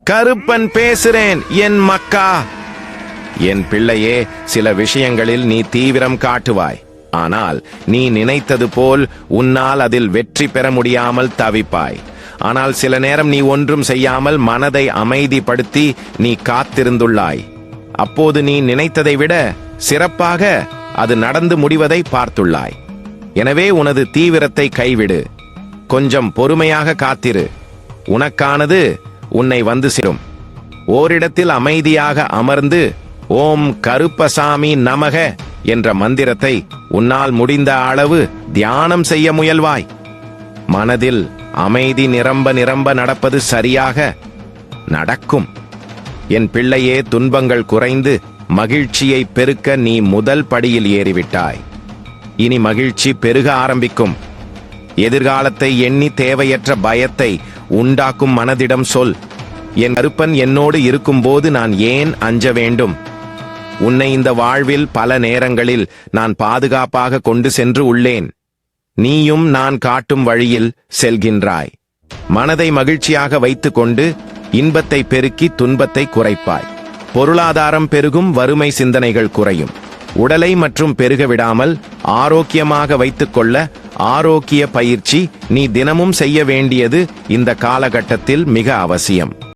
கருப்பன் பேசுறேன் என் மக்கா. என் பிள்ளையே, சில விஷயங்களில் நீ தீவிரம் காட்டுவாய். ஆனால் நீ நினைத்தது போல் உன்னால் அதில் வெற்றி பெற முடியாமல் தவிப்பாய். ஆனால் சில நேரம் நீ ஒன்றும் செய்யாமல் மனதை அமைதிப்படுத்தி நீ காத்திருந்துள்ளாய். அப்போது நீ நினைத்ததை விட சிறப்பாக அது நடந்து முடிவதை பார்த்துள்ளாய். எனவே உனது தீவிரத்தை கைவிடு. கொஞ்சம் பொறுமையாக காத்திரு. உனக்கானது உன்னை வந்து சேரும். ஓரிடத்தில் அமைதியாக அமர்ந்து ஓம் கருப்பசாமி நமக என்ற மந்திரத்தை உன்னால் முடிந்த அளவு தியானம் செய்ய முயல்வாய். மனதில் அமைதி நிரம்ப நிரம்ப நடப்பது சரியாக நடக்கும். என் பிள்ளையே, துன்பங்கள் குறைந்து மகிழ்ச்சியை பெருக்க நீ முதல் படியில் ஏறிவிட்டாய். இனி மகிழ்ச்சி பெருக ஆரம்பிக்கும். எதிர்காலத்தை எண்ணி தேவையற்ற பயத்தை உண்டாக்கும் மனதிடம் சொல், என் கருப்பன் என்னோடு இருக்கும்போது நான் ஏன் அஞ்ச வேண்டும்? உன்னை இந்த வாழ்வில் பல நேரங்களில் நான் பாதுகாப்பாக கொண்டு சென்று உள்ளேன். நீயும் நான் காட்டும் வழியில் செல்கின்றாய். மனதை மகிழ்ச்சியாக வைத்துக் கொண்டு இன்பத்தை பெருக்கி துன்பத்தை குறைப்பாய். பொருளாதாரம் பெருகும், வறுமை சிந்தனைகள் குறையும். உடலை மற்றும் பெருக விடாமல் ஆரோக்கியமாக வைத்துக் கொள்ள ஆரோக்கிய பயிற்சி நீ தினமும் செய்ய வேண்டியது இந்த காலகட்டத்தில் மிக அவசியம்.